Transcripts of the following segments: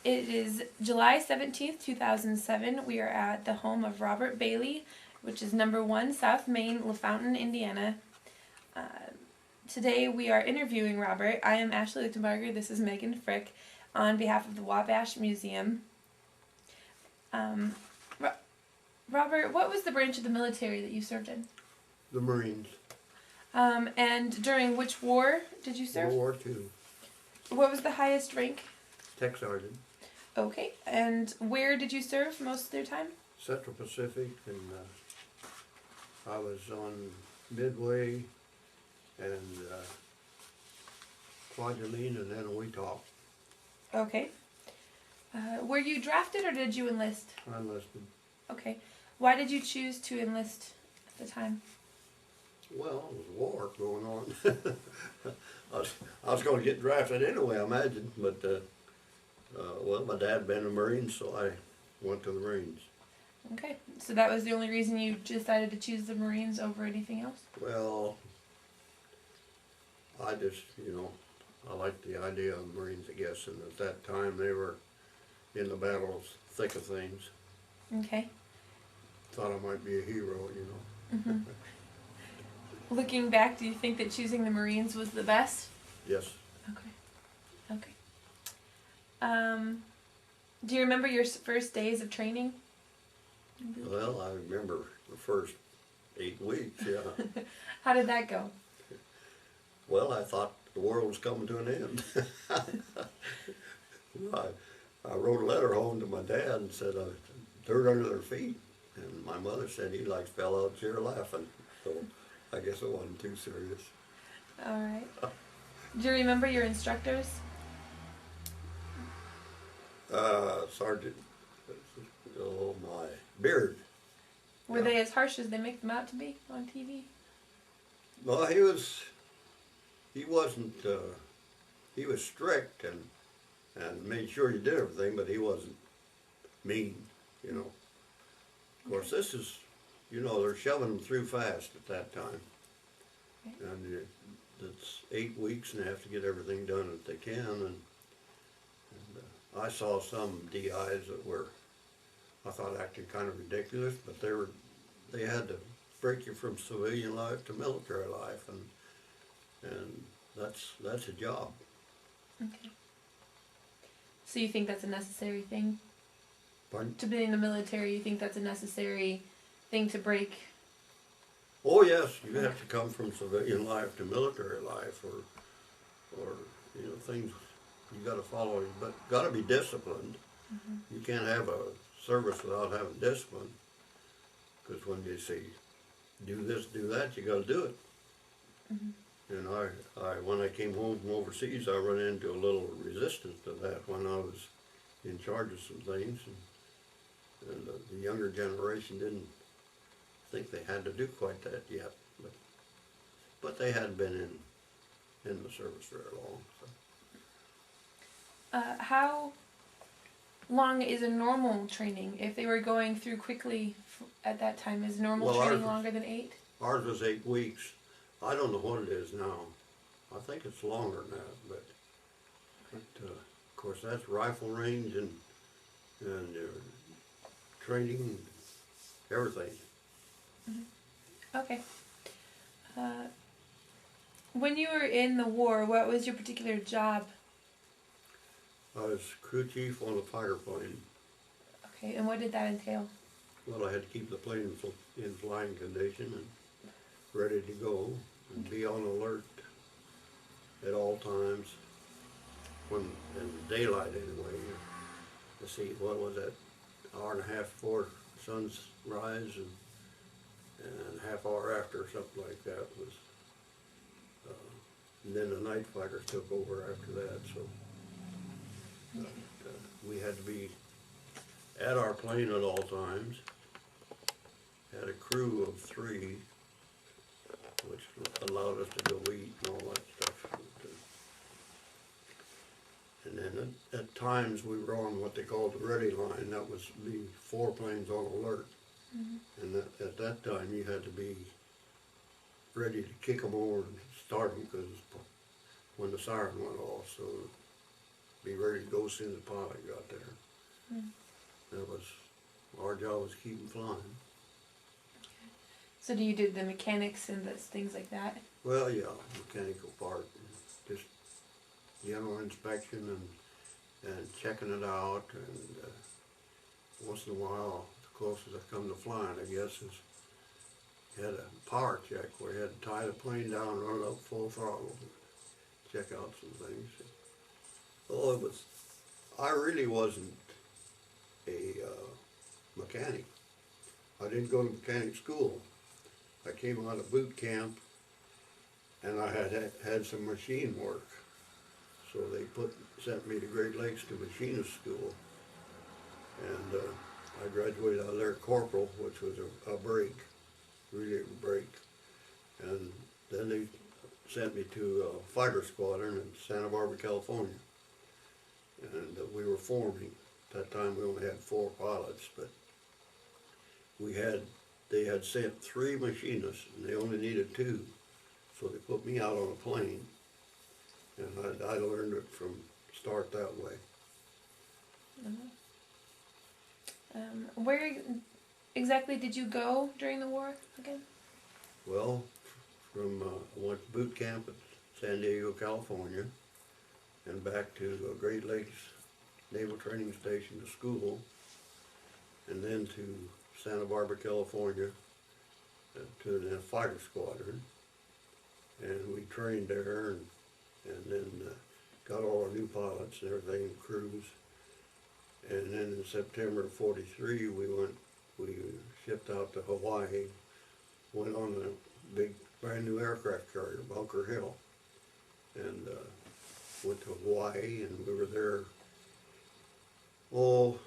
It is July 17th, 2007. We are at the home of Robert Bailey, which is number 1 South Main, LaFountain, Indiana. Uh, Today we are interviewing Robert. I am Ashley Lichtenbarger. This is Megan Frick on behalf of the Wabash Museum. Robert, what was the branch of the military that you served in? The Marines. And during which war did you serve? World War II. What was the highest rank? Tech Sergeant. Okay. And where did you serve most of your time? Central Pacific, and I was on Midway and Kwajalein and then Wichita. Okay. Were you drafted or did you enlist? I enlisted. Okay. Why did you choose to enlist at the time? Well, there was war going on. I was going to get drafted anyway, I imagine, but well, my dad had been a Marine, so I went to the Marines. Okay. So that was the only reason you decided to choose the Marines over anything else? Well, I just, I liked the idea of the Marines, I guess, and at that time they were in the battle's thick of things. Okay. Thought I might be a hero, Mm-hmm. Looking back, do you think that choosing the Marines was the best? Yes. Okay. Do you remember your first days of training? Well, I remember the first 8 weeks, yeah. How did that go? Well, I thought the world was coming to an end. I wrote a letter home to my dad and said, dirt under their feet. And my mother said he like fell out of the chair laughing. So I guess it wasn't too serious. All right. Do you remember your instructors? Sergeant, oh my, Beard. Were they as harsh as they make them out to be on TV? Well, he wasn't, he was strict and made sure you did everything, but he wasn't mean, Of course, this is, they're shoving them through fast at that time. Okay. And it's 8 weeks and they have to get everything done that they can. And I saw some DIs that were, I thought, acting kind of ridiculous, but they had to break you from civilian life to military life, and that's a job. Okay. So you think that's a necessary thing? Pardon? To be in the military, you think that's a necessary thing to break? Oh yes, you have to come from civilian life to military life, or things you got to follow, but got to be disciplined. Mm-hmm. You can't have a service without having discipline, because when you say do this, do that, you got to do it. Mm-hmm. And I when I came home from overseas, I run into a little resistance to that when I was in charge of some things, and the younger generation didn't think they had to do quite that yet, but they hadn't been in the service very long. So. How long is a normal training? If they were going through quickly at that time, is normal training longer than 8? Ours was 8 weeks. I don't know what it is now. I think it's longer than that, but of course that's rifle range and training, everything. Mm-hmm. Okay. When you were in the war, what was your particular job? I was crew chief on a fighter plane. Okay, and what did that entail? Well, I had to keep the plane in flying condition and ready to go and be on alert at all times, when in daylight anyway, to see what was that, hour and a half before sun's rise and half hour after, something like that was, and then the night fighters took over after that, so we had to be at our plane at all times, had a crew of 3, which allowed us to go eat and all that stuff. And then at times we were on what they called the ready line. That was be 4 planes on alert. Mm-hmm. And at that time you had to be ready to kick them over and start them, because when the siren went off. So be ready to go as soon as the pilot got there. That was, our job was keep them flying. So do you do the mechanics and the things like that? Well, yeah, mechanical part, just general inspection and checking it out, and once in a while, the closest I come to flying, I guess, is had a power check where you had to tie the plane down, run it up full throttle, check out some things. Oh, it was, I really wasn't a mechanic. I didn't go to mechanic school. I came out of boot camp and I had some machine work. So they sent me to Great Lakes to machinist school. And I graduated out of there corporal, which was a break, really a break. And then they sent me to a fighter squadron in Santa Barbara, California. And we were forming. At that time we only had 4 pilots, but they had sent 3 machinists and they only needed 2. So they put me out on a plane, and I learned it from start that way. Where exactly did you go during the war again? Well, from I went to boot camp at San Diego, California, and back to Great Lakes Naval Training Station to school, and then to Santa Barbara, California, to the fighter squadron, and we trained there, and then got all our new pilots and everything, and crews. And then in September of '43, we shipped out to Hawaii, went on a big brand new aircraft carrier, Bunker Hill, and went to Hawaii, and we were there, oh,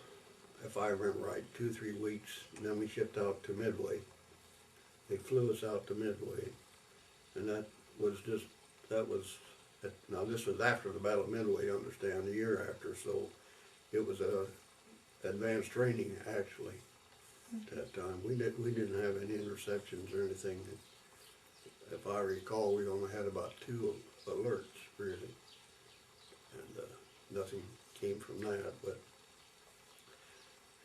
if I remember right, 2-3 weeks, and then we shipped out to Midway. They flew us out to Midway, and now this was after the Battle of Midway, I understand, a year after, so it was advanced training actually at that time. We didn't have any interceptions or anything. If I recall, we only had about 2 alerts really, and nothing came from that. But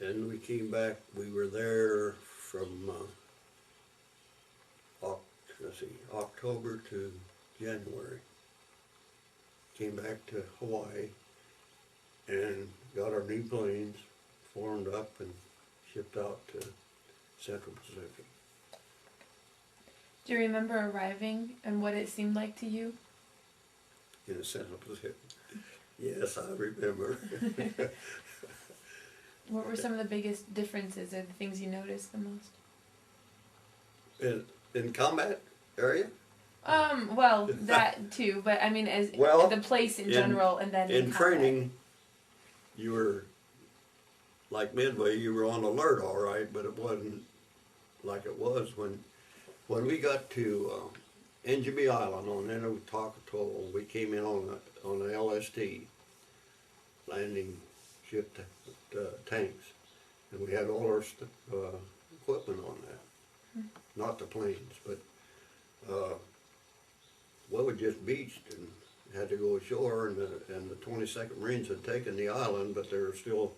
and we came back. We were there from October to January. Came back to Hawaii and got our new planes formed up and shipped out to Central Pacific. Do you remember arriving and what it seemed like to you? In the Central Pacific. Yes, I remember. What were some of the biggest differences or the things you noticed the most? In combat area? Well, that too, but I mean, as Well, the place in general, and then in combat. training, you were like Midway. You were on alert, all right, but it wasn't like it was when we got to Engebi Island on Enewetak Atoll. We came in on the LST, landing ship tanks, and we had all our equipment on that. Not the planes, but we just beached and had to go ashore, and the 22nd Marines had taken the island, but they were still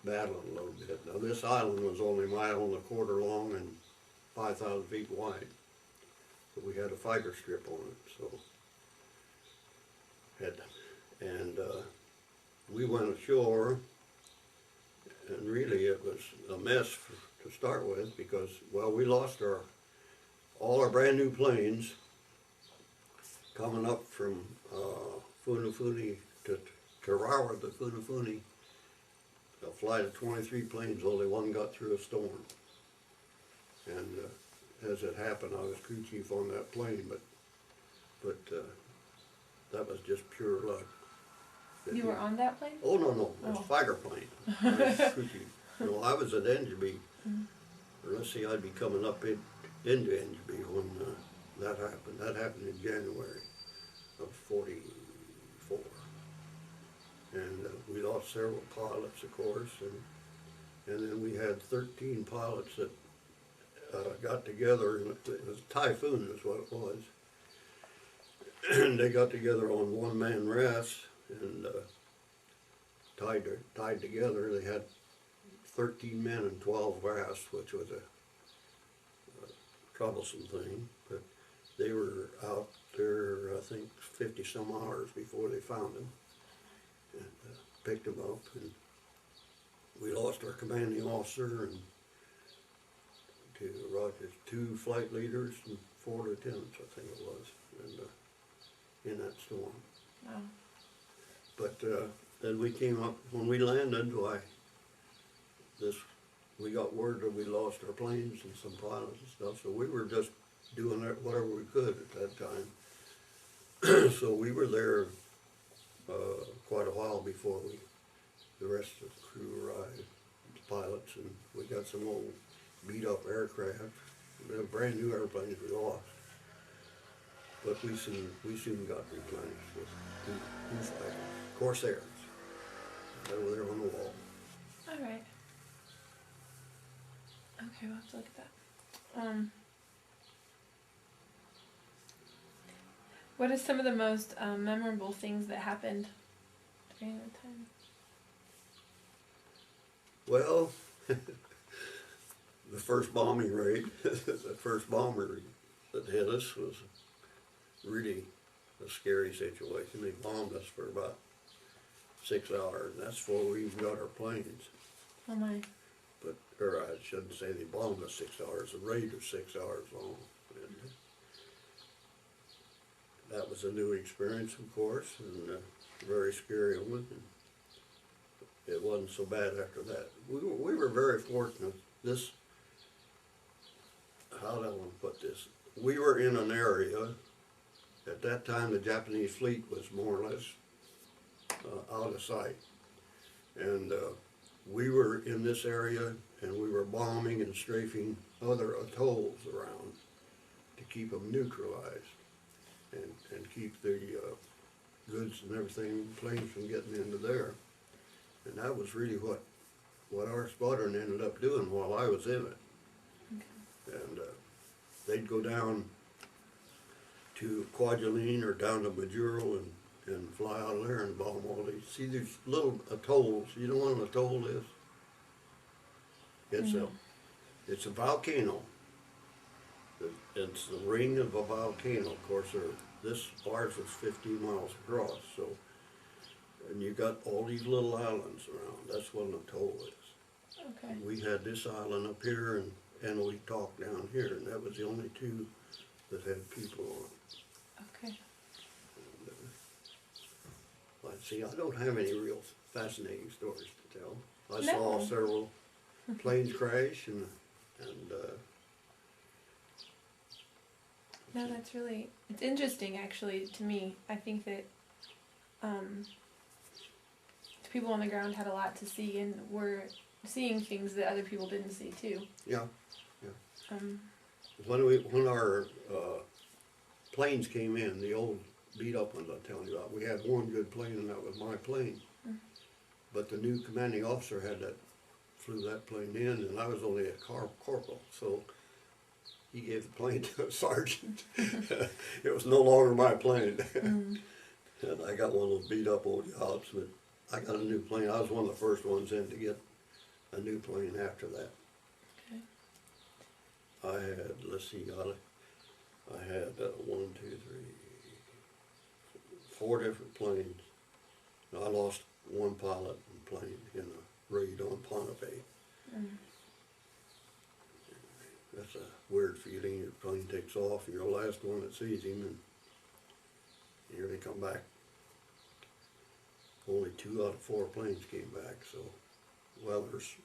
battling a little bit. Now this island was only 1.25 miles long and 5,000 feet wide, but we had a fighter strip on it, so we went ashore, and really it was a mess to start with, because, well, we lost all our brand new planes coming up from Funafuni to Tarawa to Funafuni. A flight of 23 planes, only one got through a storm. And as it happened, I was crew chief on that plane, but that was just pure luck. You were on that plane? Oh, no, it was a fighter plane. I was crew chief. No, I was at Engebi. Or let's see, I'd be coming up into Engebi when that happened. That happened in January of '44. And we lost several pilots, of course, and then we had 13 pilots that got together, and it was a typhoon is what it was. And they got together on one-man rests and tied together. They had 13 men and 12 brass, which was a troublesome thing, but they were out there, I think, 50 some hours before they found him, and picked him up, and we lost our commanding officer and to Rogers, 2 flight leaders and 4 lieutenants, I think it was, and in that storm. Wow. But then we came up, when we landed, we got word that we lost our planes and some pilots and stuff, so we were just doing whatever we could at that time. So we were there quite a while before the rest of the crew arrived, the pilots, and we got some old beat up aircraft. They were brand new airplanes we lost. But we soon got replenished with two fighters, Corsairs. They were there on the wall. All right. Okay, we'll have to look at that. What are some of the most memorable things that happened during that time? Well, the first bombing raid, the first bomber that hit us was really a scary situation. They bombed us for about 6 hours, and that's before we even got our planes. Oh my. But, or I shouldn't say they bombed us 6 hours, the raid was 6 hours long. And that was a new experience, of course, and a very scary one. And it wasn't so bad after that. We were very fortunate. How do I want to put this? We were in an area, at that time the Japanese fleet was more or less out of sight. And we were in this area, and we were bombing and strafing other atolls around to keep them neutralized and keep the goods and everything, planes from getting into there. And that was really what our squadron ended up doing while I was in it. Okay. And they'd go down to Kwajalein or down to Majuro and fly out of there and bomb all these. See these little atolls. You know what an atoll is? It's a volcano. It's the ring of a volcano. Of course, ours was 15 miles across. So, and you got all these little islands around. That's what an atoll is. Okay. We had this island up here and we talked down here, and that was the only 2 that had people on. Okay. Let's see, I don't have any real fascinating stories to tell. I No. saw several planes crash and No, that's really, it's interesting actually to me. I think that the people on the ground had a lot to see and were seeing things that other people didn't see too. yeah. Um, When our planes came in, the old beat up ones I'm telling you about, we had one good plane and that was my plane. But the new commanding officer flew that plane in, and I was only a corporal, so he gave the plane to a sergeant. It was no longer my plane. And I got one of those beat up old yachts, but I got a new plane. I was one of the first ones in to get a new plane after that. Okay. I had, let's see, I had 4 different planes. And I lost 1 pilot and plane in a raid on Pohnpei. That's a weird feeling. Your plane takes off and you're the last one that sees him, and here they come back. Only 2 out of 4 planes came back, so, well, there's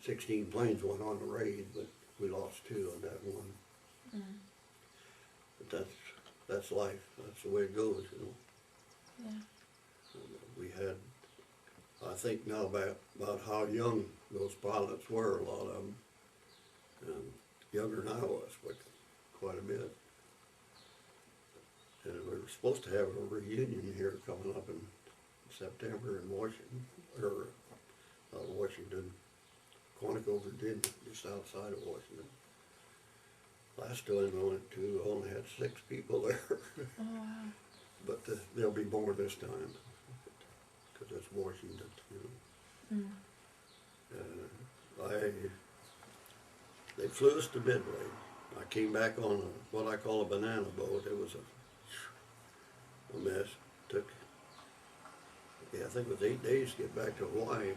16 planes went on the raid, but we lost 2 on that one. But that's life. That's the way it goes, you know. Yeah. We had, I think now about how young those pilots were, a lot of them, younger than I was, but quite a bit. And we were supposed to have a reunion here coming up in September in Washington, or not Washington, Quantico, Virginia, just outside of Washington. Last time I went to, I only had 6 people there. Oh wow. But there'll be more this time. That's Washington, you know. Mm. They flew us to Midway. I came back on what I call a banana boat. It was a mess. Took, I think it was 8 days to get back to Hawaii.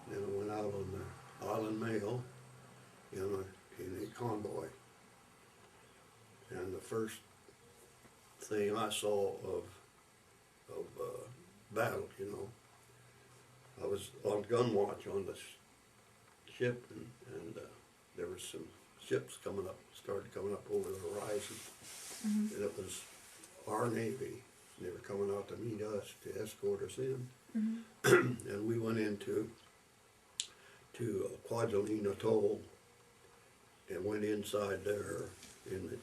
Then I went out on the Island Mail in a convoy. And the first thing I saw of battle, you know, I was on gun watch on the ship, and there was some ships started coming up over the horizon. Mm-hmm. And it was our Navy. They were coming out to meet us, to escort us in. Mm-hmm. And we went into Kwajalein Atoll and went inside there in the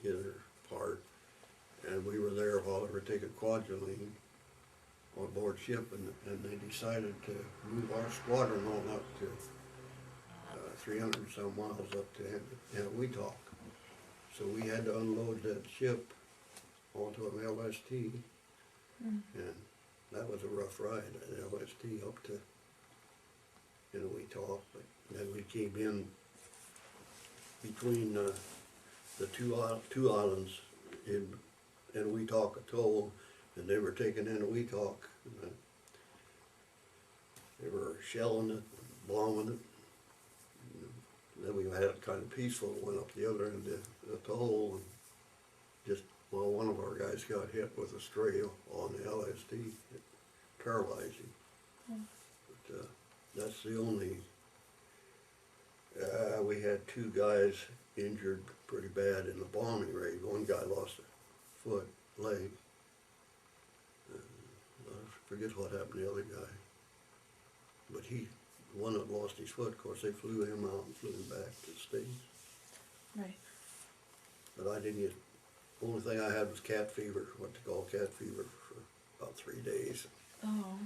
inner part. And we were there while they were taking Kwajalein on board ship, and they decided to move our squadron on up to 300 some miles up to Eniwetok. So we had to unload that ship onto an LST, and that was a rough ride, an LST up to Eniwetok. But then we came in between the two islands in Eniwetok Atoll, and they were taking Eniwetok, and they were shelling it, bombing it. Then we had it kind of peaceful, went up the other end of the atoll, and just, well, one of our guys got hit with a stray on the LSD, it paralyzed him. But that's the only, we had 2 guys injured pretty bad in the bombing raid. One guy lost a leg. I forget what happened to the other guy. But one that lost his foot, of course, they flew him out and flew him back to the States. Right. But I didn't get, the only thing I had was cat fever, what they call cat fever, for about 3 days. Oh.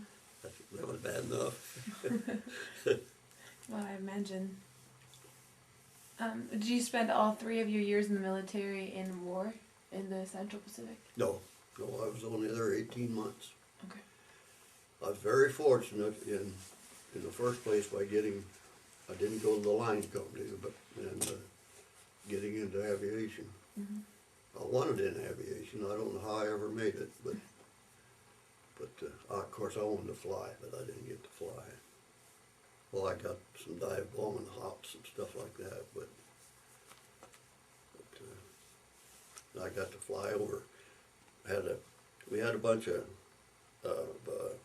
That was bad enough. Well, I imagine. Did you spend all 3 of your years in the military in war in the Central Pacific? No, I was only there 18 months. Okay. I was very fortunate in the first place by I didn't go to the line company, but getting into aviation. Mm-hmm. I wanted in aviation. I don't know how I ever made it, but of course I wanted to fly, but I didn't get to fly. Well, I got some dive bombing hops and stuff like that, but I got to fly over. We had a bunch of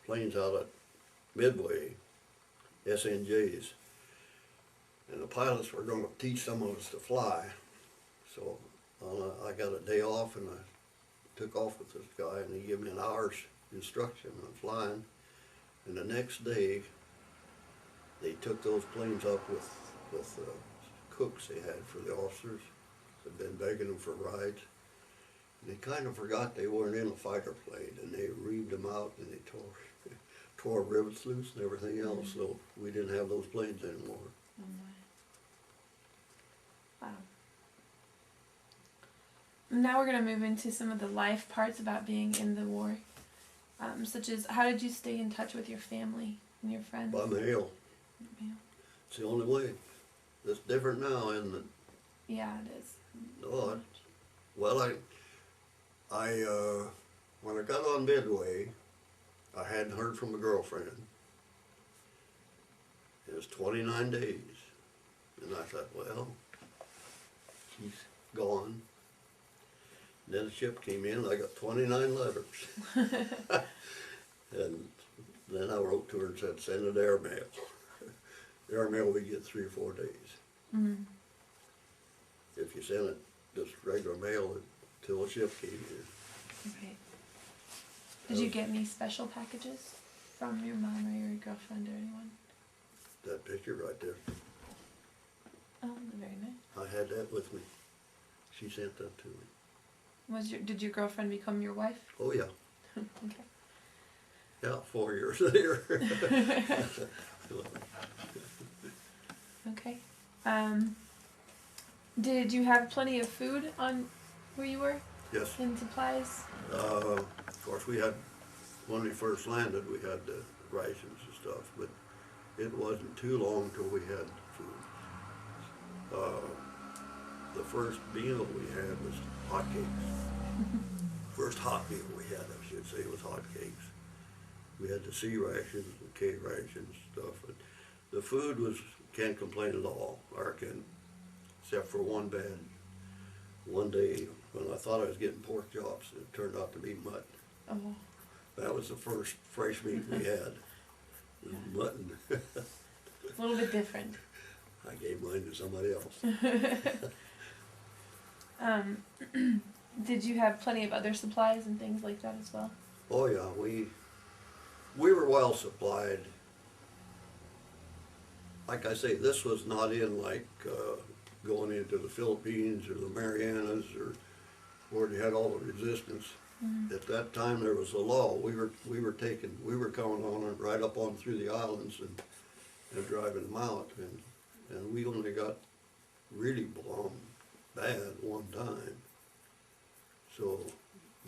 planes out at Midway, SNJs, and the pilots were going to teach some of us to fly. So I got a day off, and I took off with this guy, and he gave me an hour's instruction on flying. And the next day, they took those planes up with cooks they had for the officers. They'd been begging them for rides. And they kind of forgot they weren't in a fighter plane, and they reamed them out, and they tore rivets loose and everything else, so we didn't have those planes anymore. Oh my. Wow. Now we're going to move into some of the life parts about being in the war, such as how did you stay in touch with your family and your friends? By mail. Yeah. It's the only way. It's different now, isn't it? Yeah, it is. Oh, well, when I got on Midway, I hadn't heard from a girlfriend. It was 29 days. And I thought, well, she's gone. And then the ship came in, and I got 29 letters. And then I wrote to her and said, send it airmail. Airmail we get 3 or 4 days. Mm-hmm. If you send it just regular mail until the ship came in. Okay. Did you get any special packages from your mom or your girlfriend or anyone? That picture right there. Oh, very nice. I had that with me. She sent that to me. Did your girlfriend become your wife? Oh yeah. Okay. Yeah, 4 years later. Okay. Did you have plenty of food on where you were? Yes. And supplies? Of course, we had when we first landed, we had the rations and stuff, but it wasn't too long till we had food. The first meal we had was hotcakes. First hot meal we had, I should say, was hotcakes. We had the C rations, the K rations, stuff. But the food was, can't complain at all, or can, except for one day when I thought I was getting pork chops, it turned out to be mutton. Oh, That was the first fresh meat we had, was mutton. a little bit different. I gave mine to somebody else. Did you have plenty of other supplies and things like that as well? Oh yeah, we were well supplied. Like I say, this was not in like going into the Philippines or the Marianas or where they had all the resistance. Mm-hmm. At that time, there was a law. We were coming on it right up on through the islands and driving them out, and we only got really bombed bad one time. So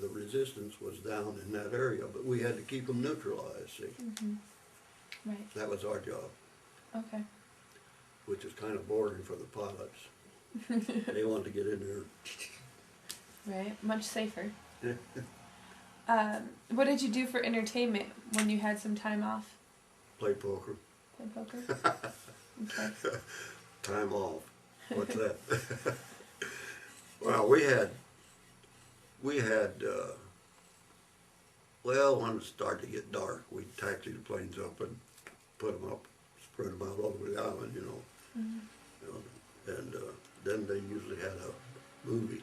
the resistance was down in that area, but we had to keep them neutralized, see. Mm-hmm. Right. That was our job, Okay. which is kind of boring for the pilots. They wanted to get in there. Right. Much safer. What did you do for entertainment when you had some time off? Play poker. Play poker? Okay. Time off. What's that? Well, we had, well, when it started to get dark, we'd taxi the planes up and put them up, spread them out all over the island, you know. Mm-hmm. You know, and then they usually had a movie.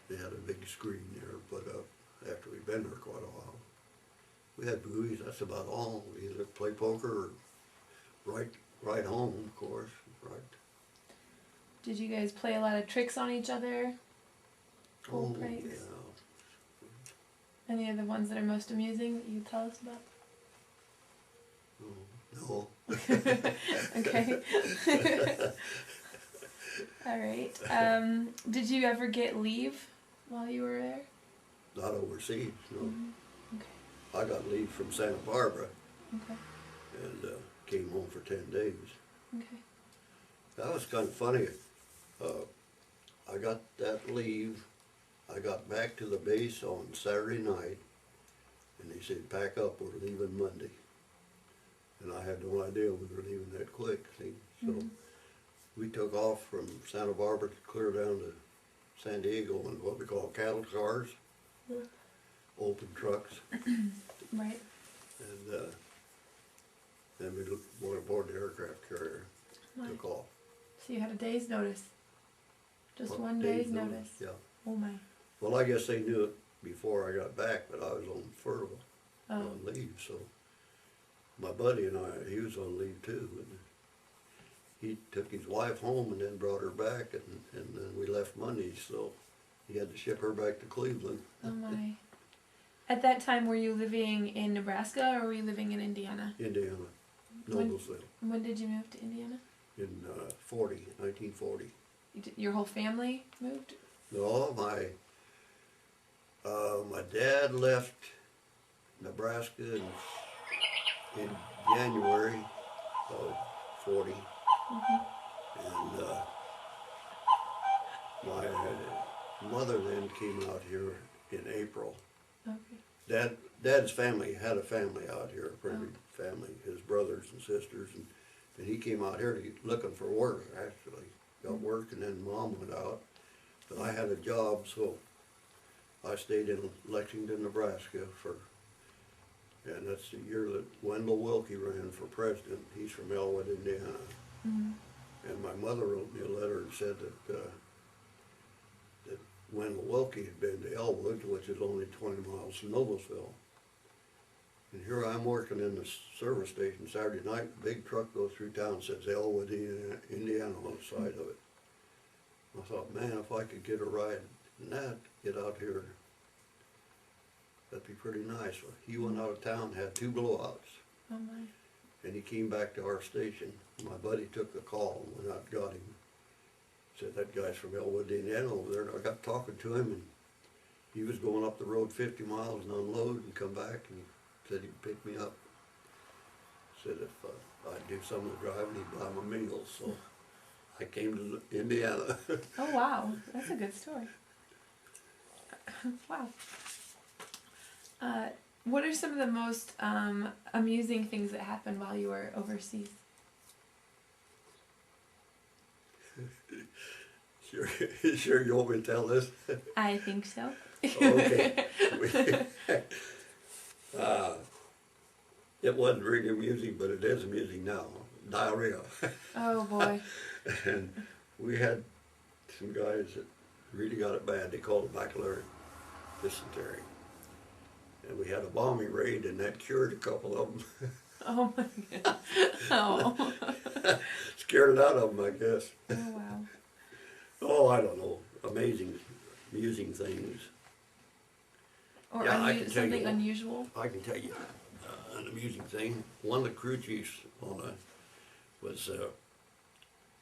They had a big screen there put up after we'd been there quite a while. We had movies, that's about all. We either play poker or ride home, of course, right. Did you guys play a lot of tricks on each other? Cool Oh, pranks? yeah. Any of the ones that are most amusing that you could tell us about? No. Okay. All right. Did you ever get leave while you were there? Not overseas, no. Mm-hmm. Okay. I got leave from Santa Barbara Okay. and came home for 10 days. Okay. That was kind of funny. I got that leave. I got back to the base on Saturday night, and they said, pack up, we're leaving Monday. And I had no idea we were leaving that quick, see? So we took off from Santa Barbara clear down to San Diego in what we call cattle cars, open trucks, Right. and then we went aboard the aircraft carrier, Nice. took off. So you had a day's notice. Just Well, one day's notice. Yeah. Oh my. Well, I guess they knew it before I got back, but I was on furlough, Oh. on leave, so my buddy and I, he was on leave too, and he took his wife home and then brought her back, and then we left Monday, so he had to ship her back to Cleveland. Oh my. At that time, were you living in Nebraska or were you living in Indiana? Indiana, When- Noblesville, When did you move to Indiana? in 1940. Your whole family moved? No, my dad left Nebraska in January of 40. And my mother then came out here in April. Okay. Dad's family had a family out here, a pretty big family, his brothers and sisters, and he came out here looking for work, actually. Got work, and then Mom went out. But I had a job, so I stayed in Lexington, Nebraska and that's the year that Wendell Wilkie ran for president. He's from Elwood, Indiana. Mm-hmm. And my mother wrote me a letter and said that Wendell Wilkie had been to Elwood, which is only 20 miles from Noblesville. And here I'm working in the service station Saturday night, a big truck goes through town, says Elwood, Indiana on the side of it. I thought, man, if I could get a ride in that, get out here, that'd be pretty nice. Well, he went out of town, had 2 blowouts, Oh my. and he came back to our station. My buddy took the call and went out and got him. Said, that guy's from Elwood, Indiana over there. And I got talking to him, and he was going up the road 50 miles and unload and come back and said he'd pick me up. Said if I'd do some of the driving, he'd buy my meals. So I came to Indiana. Oh wow, that's a good story. Wow. What are some of the most amusing things that happened while you were overseas? Sure you want me to tell this? I think so. Okay. It wasn't really amusing, but it is amusing now. Diarrhea. Oh boy. And we had some guys that really got it bad. They called it baccalaureate dysentery. And we had a bombing raid, and that cured a couple of them. Oh my god. Oh. Scared it out of them, I guess. Oh wow. Oh, I don't know. Amazing, amusing things. Or Yeah, I can tell something you. unusual. I can tell you an amusing thing. One of the crew chiefs was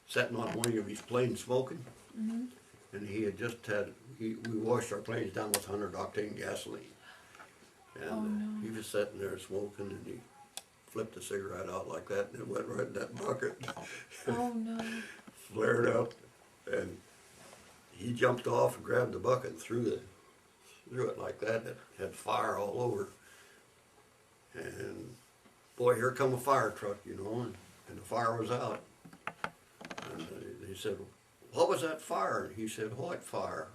sitting on one of his planes smoking, and he had just we washed our planes down with 100 octane gasoline. And Oh, no. he was sitting there smoking, and he flipped the cigarette out like that, and it went right in that bucket. Oh no. Flared up, and he jumped off and grabbed the bucket and threw it like that. It had fire all over. And boy, here come a fire truck, you know, and the fire was out. And they said, "What was that fire?" And he said, "What fire?"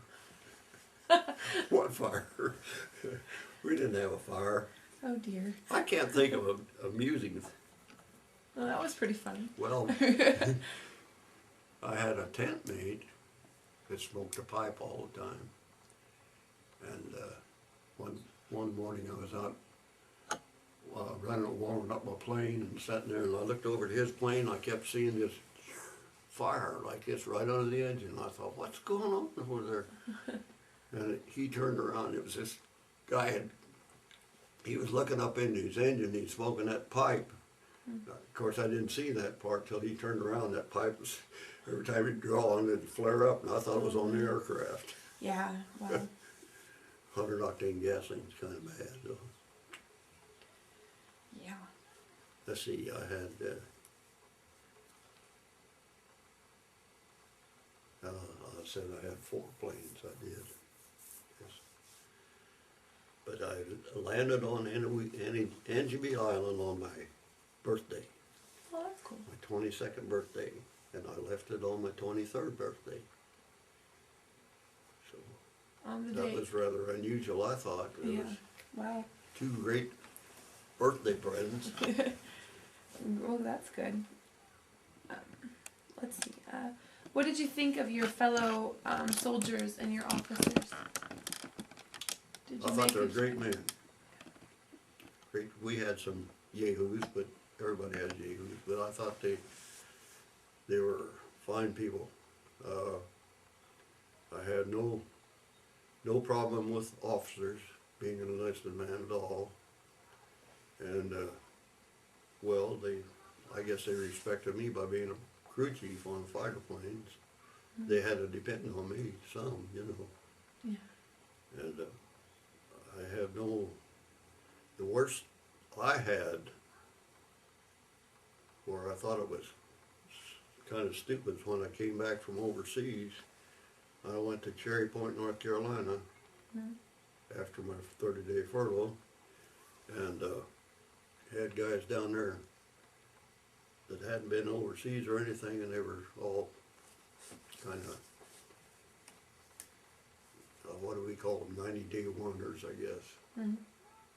What fire? We didn't have a fire. Oh dear. I can't think of amusing. Well, that was pretty funny. Well, I had a tent mate that smoked a pipe all the time. And one morning I was out warming up my plane and sitting there, and I looked over at his plane. I kept seeing this fire like this right under the engine. I thought, what's going on over there? And he turned around. It was this guy he was looking up into his engine. He's smoking that pipe. Of course, I didn't see that part till he turned around. That pipe was, every time he'd draw on it, it'd flare up, and I thought it was on the aircraft. Yeah. Wow. 100 octane gasoline's kind of bad, though. Yeah. Let's see, I had, I said I had 4 planes, I did. Yes. But I landed on Angeville Island on my birthday, Well, that's cool. my 22nd birthday, and I left it on my 23rd birthday. So On the that day. was rather unusual, I thought. It Yeah. was Wow. 2 great birthday presents. Well, that's good. Let's see. What did you think of your fellow soldiers and your officers? Did you I thought make they were it- great men. Great. We had some yahoos, but everybody has yahoos. But I thought they were fine people. I had no problem with officers being an enlisted man at all. And well, I guess they respected me by being a crew chief on fighter planes. They had to depend on me some, you know. Yeah. And I have the worst I had, where I thought it was kind of stupid, was when I came back from overseas. I went to Cherry Point, North Carolina, after my 30-day furlough, and had guys down there that hadn't been overseas or anything, and they were all kind of, what do we call them, 90-day wonders, I guess. Mhm.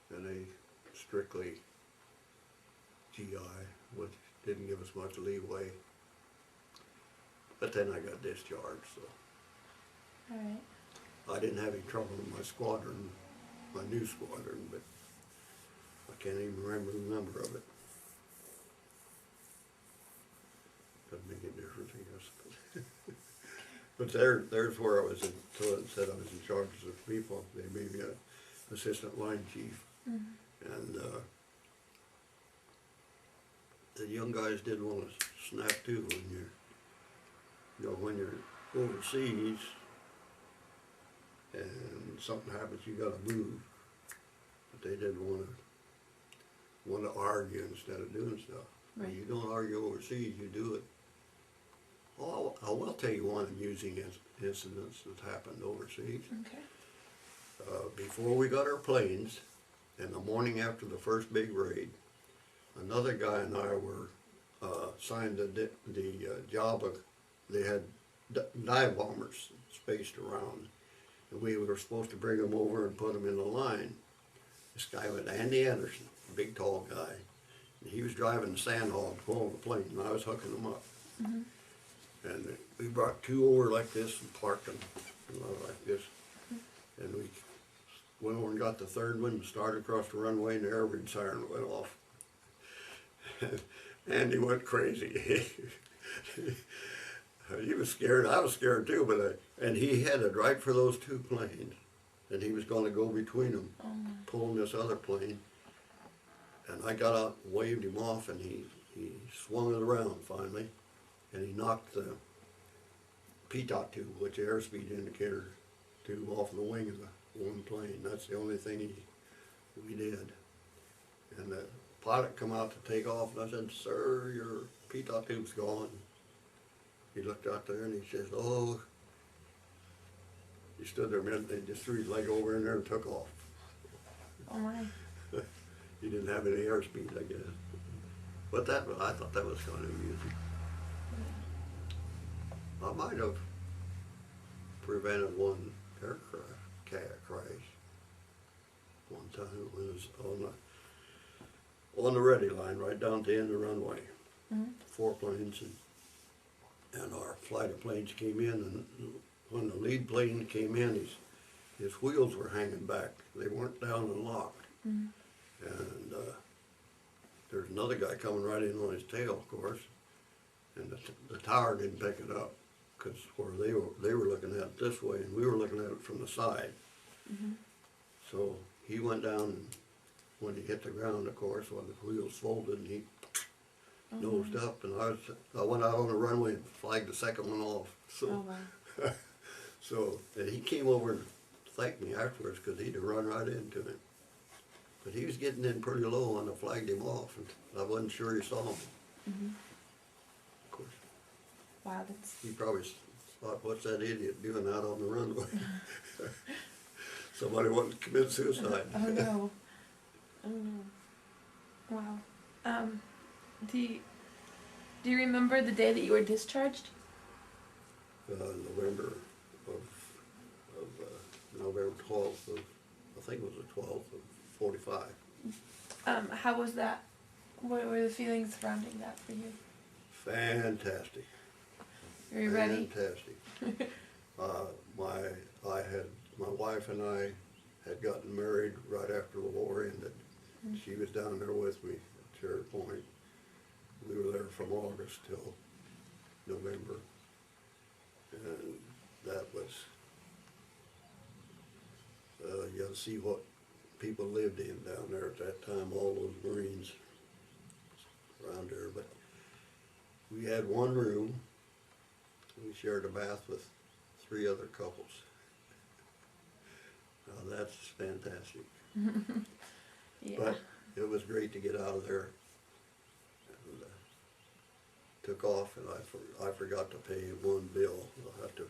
And they strictly GI, which didn't give us much leeway. But then I got discharged, so All right. I didn't have any trouble in my squadron, my new squadron, but I can't even remember the number of it. Doesn't make any difference, I guess. But there's where I was until it said I was in charge of the people. They made me an assistant line chief. And the young guys did want to snap too when you're overseas and something happens, you gotta move. But they didn't wanna argue instead of doing stuff. Right. You don't argue overseas, you do it. Oh, I will tell you one amusing incident that happened overseas. Okay. Before we got our planes, in the morning after the first big raid, another guy and I were signed the job of, they had dive bombers spaced around, and we were supposed to bring them over and put them in a line. This guy was Andy Anderson, a big tall guy, and he was driving the Sandhog pulling the plane, and I was hooking them up. And we brought two over like this and parked them like this, and we went over and got the third one and started across the runway, and the air raid siren went off. Andy went crazy. He was scared, I was scared too, but and he headed right for those two planes, and he was gonna go between them, pulling this other plane. And I got out and waved him off, and he swung it around finally, and he knocked the PTOT tube, which is airspeed indicator tube, off the wing of the one plane. That's the only thing we did. And the pilot come out to take off, and I said, "Sir, your PTOT tube's gone." He looked out there and he says, "Oh." He stood there a minute, and he just threw his leg over in there and took off. Oh my. He didn't have any airspeed, I guess. But I thought that was kind of amusing. I might have prevented one aircraft crash one time. It was on the ready line, right down to the end of the runway. 4 planes, and our flight of planes came in, and when the lead plane came in, his wheels were hanging back. They weren't down and locked. And there's another guy coming right in on his tail, of course, and the tower didn't pick it up, because where they were looking at it this way, and we were looking at it from the side. So he went down, and when he hit the ground, of course, when the wheels folded, and he nosed up, and I went out on the runway and flagged the second one off. So, so and he came over and thanked me afterwards, because he'd have run right into him. But he was getting in pretty low, and I flagged him off, and I wasn't sure he saw him. Of course. Wow, that's. He probably thought, "What's that idiot doing out on the runway?" Somebody wanted to commit suicide. Oh no. Oh no. Wow. Do you remember the day that you were discharged? November 12th of, I think it was the 12th of 45. How was that? What were the feelings surrounding that for you? Fantastic. Are you ready? Fantastic. My wife and I had gotten married right after the war ended. She was down there with me at Cherry Point. We were there from August till November, and that was, you got to see what people lived in down there at that time, all those Marines around there. But we had one room. We shared a bath with 3 other couples. Now that's fantastic. Yeah. But it was great to get out of there. And, took off, and I forgot to pay one bill. I'll have to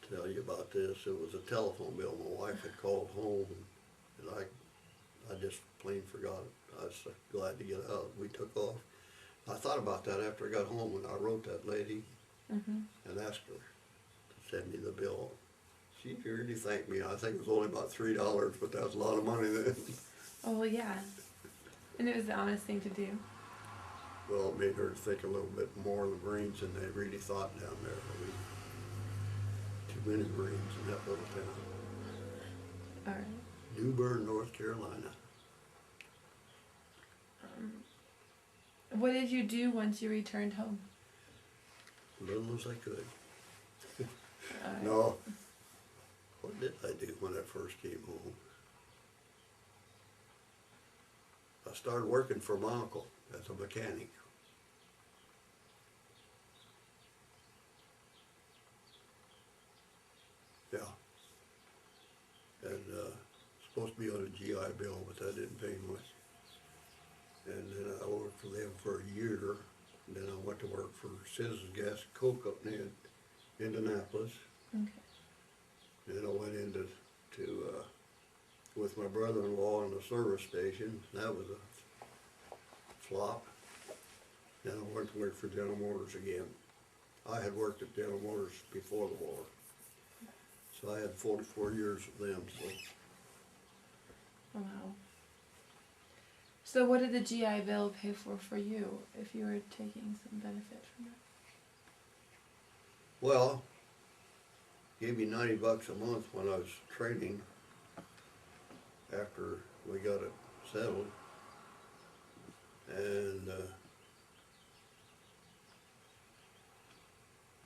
tell you about this. It was a telephone bill. My wife had called home, and I just plain forgot it. I was so glad to get out. We took off. I thought about that after I got home, and I wrote that lady and asked her to send me the bill. She really thanked me. I think it was only about $3, but that was a lot of money then. Oh well, yeah. And it was the honest thing to do. Well, it made her think a little bit more of the Marines than they really thought down there. Too many Marines in that little town. All right. New Bern, North Carolina. What did you do once you returned home? Little as I could. All right. No. What did I do when I first came home? I started working for my uncle as a mechanic. Yeah. supposed to be on a GI Bill, but that didn't pay much. And then I worked for them for a year, and then I went to work for Citizens Gas and Coke up in Indianapolis. Okay. And then I went into with my brother-in-law in the service station. That was a flop. Then I went to work for General Motors again. I had worked at General Motors before the war. So I had 44 years with them, so. Wow. So what did the GI Bill pay for you if you were taking some benefit from that? Well, gave me $90 a month when I was training after we got it settled. And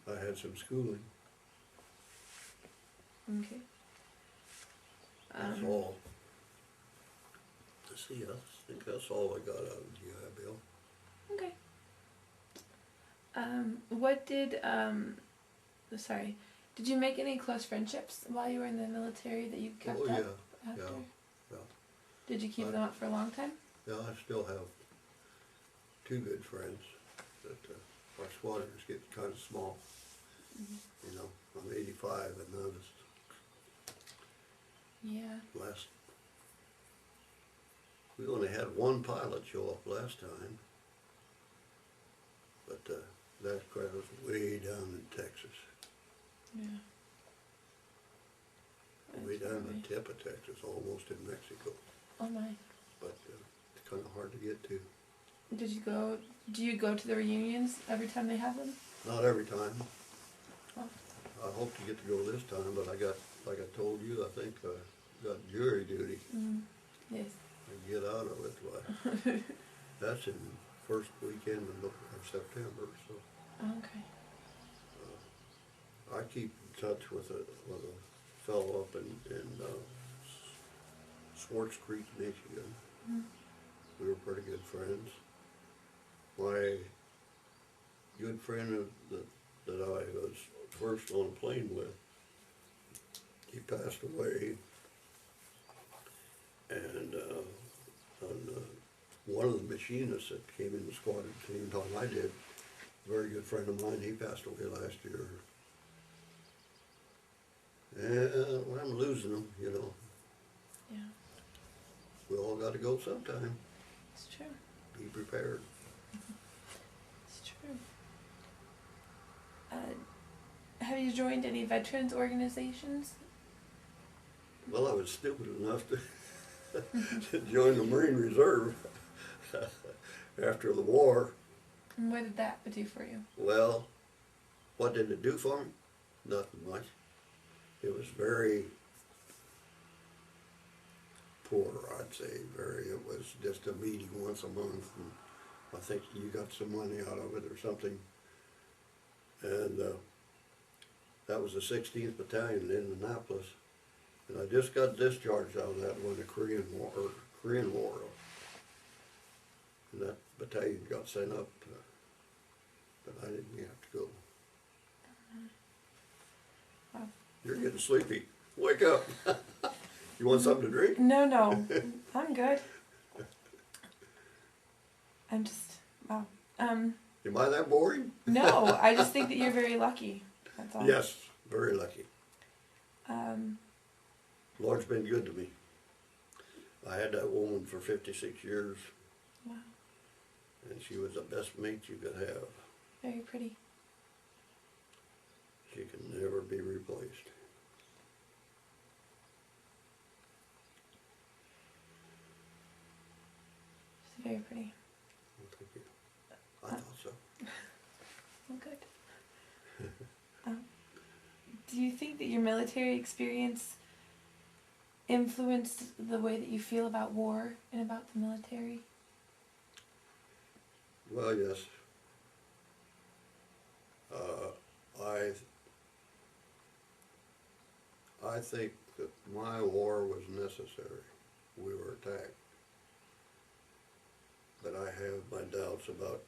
I had some schooling, Okay. that's all. Let's see, I think that's all I got out of the GI Bill. Okay. What did sorry, did you make any close friendships while you were in the military that you kept Oh, up yeah, after? yeah. Did you keep them up for a long time? Yeah, I still have two good friends, but our squadrons get kind of small. You know, I'm 85 and I was Yeah. we only had one pilot show up last time, but that crowd was way down in Texas, Yeah. way down Absolutely. the tip of Texas, almost in Mexico, Oh my. but it's kind of hard to get to. Did you go? Do you go to the reunions every time they have them? Not every time. Oh. I hope to get to go this time, but I got, like I told you, I think got jury duty. Yes. And get out of it, like, that's in first weekend of September, so. Okay. I keep in touch with a fellow up in Swartz Creek, Michigan. We were pretty good friends. My good friend that I was first on a plane with, he passed away. And one of the machinists that came in the squadron at the same time I did, a very good friend of mine, he passed away last year. And well, I'm losing them, you know. Yeah. We all got to go sometime. It's true. Be prepared. It's true. Have you joined any veterans organizations? Well, I was stupid enough to to join the Marine Reserve after the war. And what did that do for you? Well, what did it do for me? Nothing much. It was very poor, I'd say. It was just a meeting once a month, and I think you got some money out of it or something. And that was the 16th Battalion in Indianapolis. And I just got discharged out of that when the Korean War. And that battalion got sent up, but I didn't have to go. Wow. You're getting sleepy. Wake up. You want something to drink? No, I'm good. I'm just, wow. Am I that boring? No, I just think that you're very lucky. That's all. Yes, very lucky. Um, Lord's been good to me. I had that woman for 56 years, wow, and she was the best mate you could have. very pretty. She can never be replaced. She's very pretty. Well, thank you. I thought so. Well, good. Do you think that your military experience influenced the way that you feel about war and about the military? Well, yes. I think that my war was necessary. We were attacked. But I have my doubts about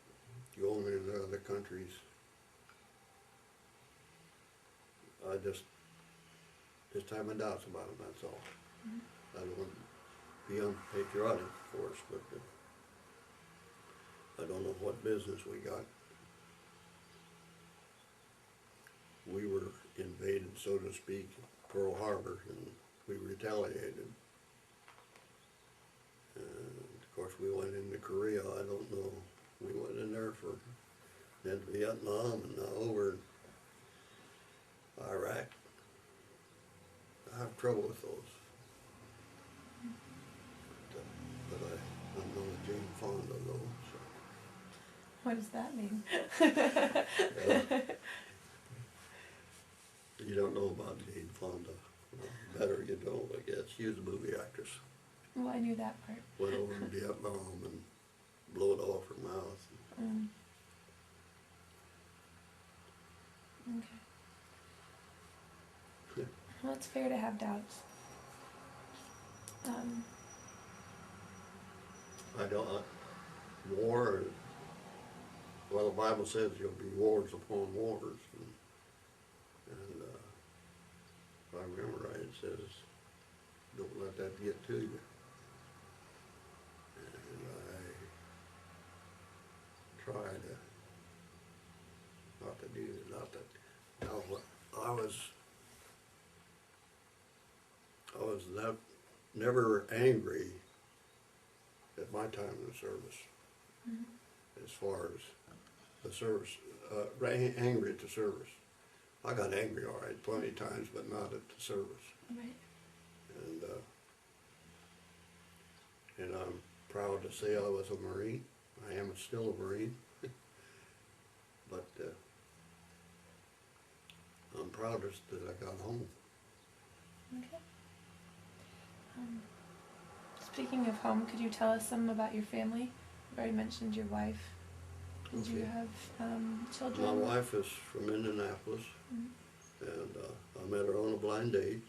going into other countries. I just have my doubts about them, that's all. I don't want to be unpatriotic, of course, but I don't know what business we got. We were invaded, so to speak, Pearl Harbor, and we retaliated. And of course, we went into Korea. I don't know. We went in there for then Vietnam, and now over in Iraq. I have trouble with those. But I'm not a Jane Fonda though. What does that mean? So. You don't know about Jane Fonda. Well, better you don't, I guess. She was a movie actress. Well, I knew that part. Went over to Vietnam and blew it off her mouth. Okay. Well, it's fair to have doubts. I don't, war, well, the Bible says there'll be wars upon wars. And if I remember right, it says, don't let that get to you. And I try to not to do, not that, now what, I was never angry at my time in the service. As far as the service, angry at the service. I got angry all right plenty of times, but not at the service. Right. And I'm proud to say I was a Marine. I am still a Marine. But I'm proudest that I got home. Okay. Speaking of home, could you tell us some about your family? You've already mentioned your wife. Did you have children? My wife is from Indianapolis, and I met her on a blind date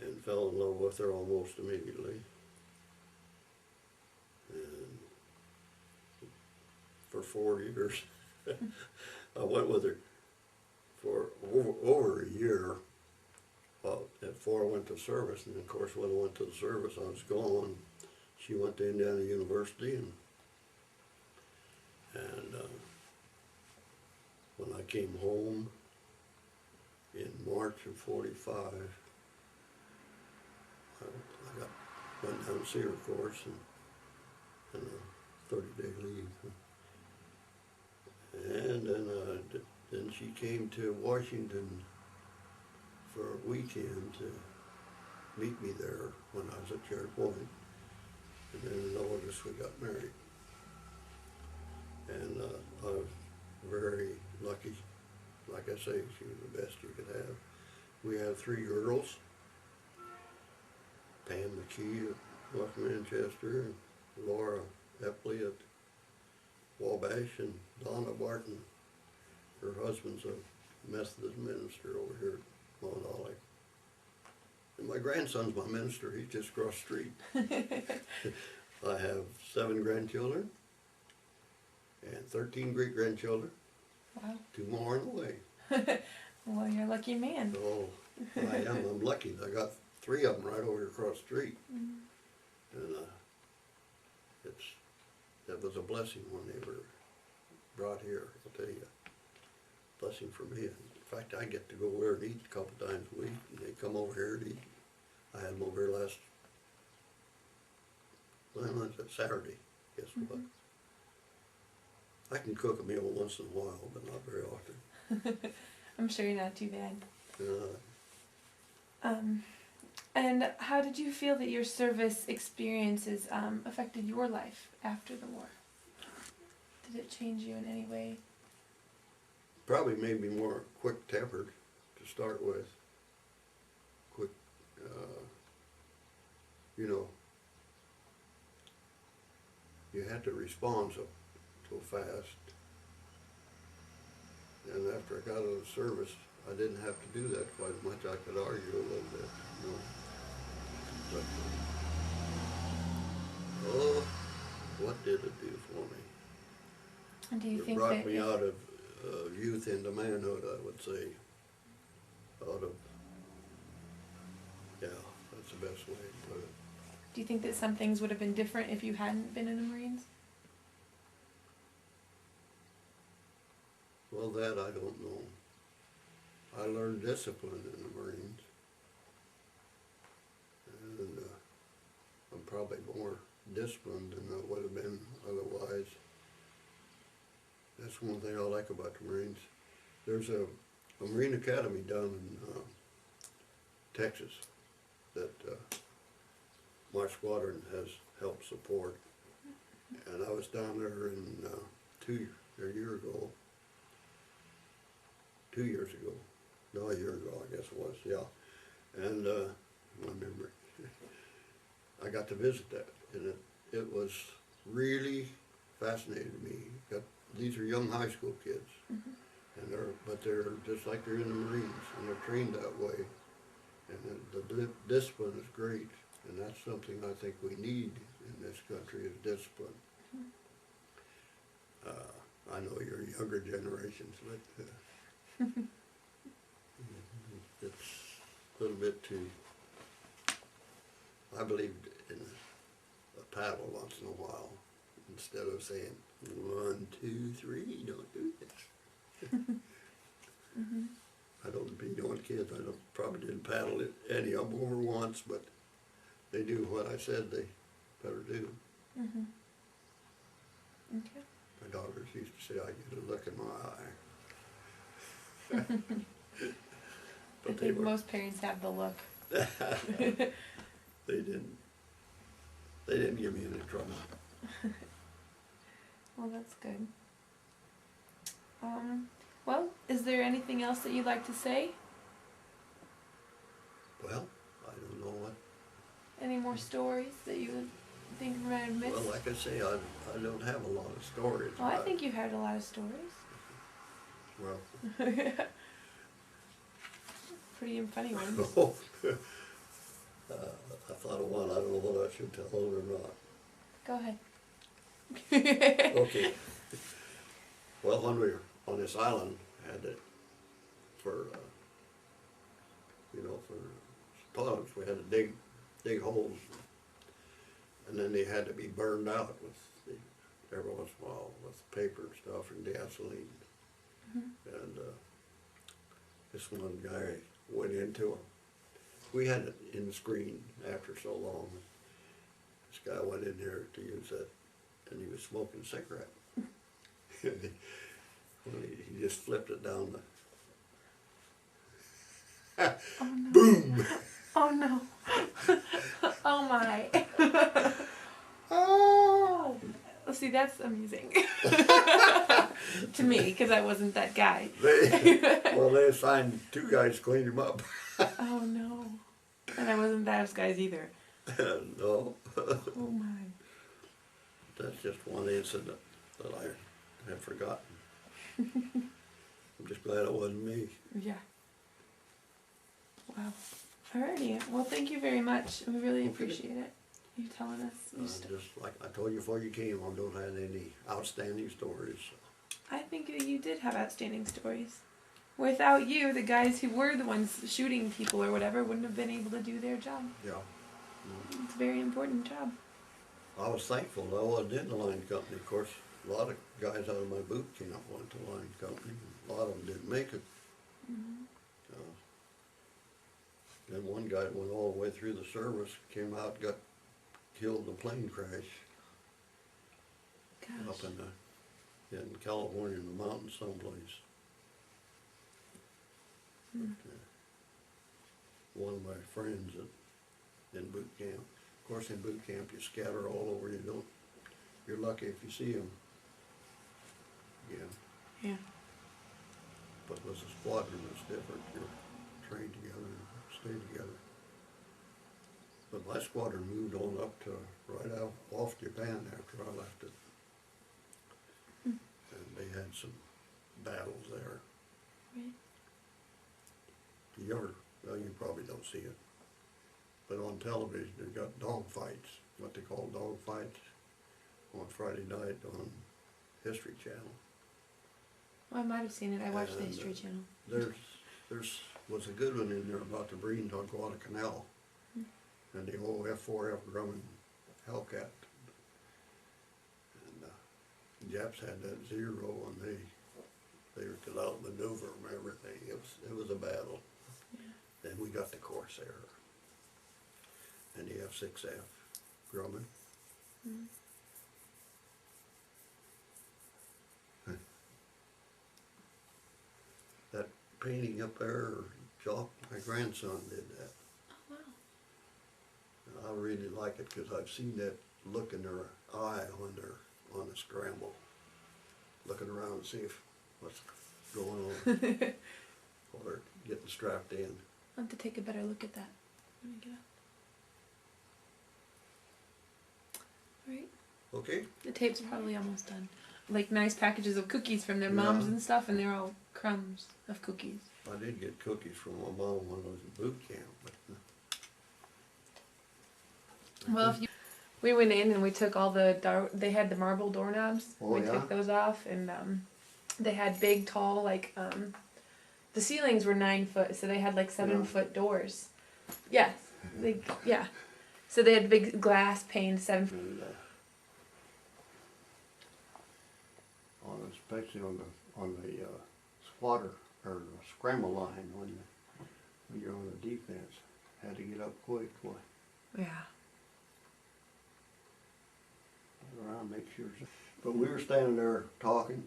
and fell in love with her almost immediately. And for 4 years, I went with her for over a year. Before I went to service, and of course when I went to the service I was gone. She went to Indiana University, and when I came home in March of '45, I went down to see her, of course, and a 30-day leave. And then she came to Washington for a weekend to meet me there when I was at Cherry Point. And then in August we got married. And I was very lucky. Like I say, she was the best you could have. We have 3 girls. Pam McKee at West Manchester, and Laura Epley at Wabash, and Donna Barton. Her husband's a Methodist minister over here at Mount Holly. And my grandson's my minister. He's just across the street. I have 7 grandchildren and 13 great-grandchildren. Wow. 2 more on the way. Well, you're a lucky man. Oh, I am. I'm lucky. I got 3 of them right over across the street. And that was a blessing when they were brought here, I'll tell you. Blessing for me. In fact, I get to go there and eat a couple times a week, and they come over here to eat. I had them over here last, when was it, Saturday, guess what? I can cook a meal once in a while, but not very often. I'm sure you're not too bad. Uh, And how did you feel that your service experiences affected your life after the war? Did it change you in any way? Probably made me more quick-tempered to start with. Quick, you know, you had to respond so fast. And after I got out of service, I didn't have to do that quite as much. I could argue a little bit, you know. But, oh, what did it do for me? And do you It think brought that me out of youth into manhood, I would say. Out of, yeah, That's the best way to put it. Do you think that some things would have been different if you hadn't been in the Marines? Well, that I don't know. I learned discipline in the Marines. And I'm probably more disciplined than I would have been otherwise. That's one thing I like about the Marines. There's a Marine Academy down in Texas that my squadron has helped support. And I was down there in a year ago. 2 years ago. No, a year ago, I guess it was, yeah. And I remember, I got to visit that, and it was really fascinating to me. These are young high school kids, and they're just like they're in the Marines, and they're trained that way. And the discipline is great, and that's something I think we need in this country is discipline. I know you're younger generations, but it's a little bit too. I believed in a paddle once in a while instead of saying 1, 2, 3. Don't do this. I don't be knowing kids. Probably didn't paddle it any of them over once, but they do what I said they better do. Okay. My daughters used to say I get a look in my eye. I think most parents have the look. They didn't give me any trouble. Well, that's good. Well, is there anything else that you'd like to say? Well, I don't know what. Any more stories that you would think we might have missed? Well, like I say, I don't have a lot of stories. Well, I think you had a lot of stories. Well. Pretty funny ones. I thought of one. I don't know whether I should tell it or not. Go ahead. Okay. Well, when we were on this island, had it for ponds, we had to dig holes, and then they had to be burned out with every once in a while with paper and stuff and gasoline. And this one guy went into it. We had it in the screen after so long. This guy went in there to use it, and he was smoking a cigarette. He just flipped it down the. Oh no. Boom! Oh no. Oh my. Oh! Well, see, that's amusing. To me, because I wasn't that guy. They assigned 2 guys to clean him up. Oh no. And I wasn't those guys either. No. Oh my. That's just one incident that I have forgotten. I'm just glad it wasn't me. Yeah. Wow. Alrighty. Well, thank you very much. We really appreciate it. You telling us. Just like I told you before you came, I don't have any outstanding stories. I think that you did have outstanding stories. Without you, the guys who were the ones shooting people or whatever wouldn't have been able to do their job. Yeah. It's a very important job. I was thankful though I did the line company. Of course, a lot of guys out of my boot camp went to line company. A lot of them didn't make it. Then one guy went all the way through the service, came out, got killed in a plane crash up Gosh. in California in the mountains someplace. One of my friends in boot camp. Of course, in boot camp you scatter all over. You're lucky if you see them. Yeah. But with a squadron, it's different. You're trained together and stay together. But my squadron moved on up to right out off Japan after I left it. And they had some battles there. Right. Well, you probably don't see it. But on television, they've got dog fights, what they call dog fights, on Friday night on History Channel. Well, I might have seen it. I watched the History Channel. There's was a good one in there about the Marines on Guadalcanal. and the old F4F Grumman Hellcat. And Japs had that 0, and they could outmaneuver them, everything. It was a battle. Then we got the Corsair and the F6F Grumman. That painting up there, Jock, my grandson did that. Oh, wow. And I really like it because I've seen that look in their eye when they're on a scramble, looking around to see what's going on while they're getting strapped in. I'll have to take a better look at that when I get up. Alright, Okay? the tape's probably almost done. Like nice packages of cookies from their moms Yeah. and stuff, and they're all crumbs of cookies. I did get cookies from my mom when I was in boot camp, but Well, if you, we went in and we took all the they had the marble doorknobs. Oh, we yeah? took those off, and they had big, tall, like the ceilings were 9 foot, so they had like 7-foot doors. Yes, yeah. So they had big glass pane, 7 foot. and, especially on the squatter or the scramble line when you're on the defense, had to get up quick, boy. Yeah. Around, make sure. But we were standing there talking,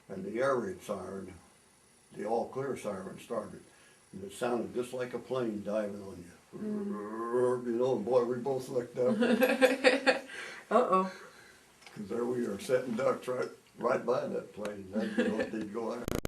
and the air raid siren, the all clear siren started, and it sounded just like a plane diving on you. You know, boy, we both looked up, Uh-oh. because there we are setting ducks right by that plane. That's what they'd go after.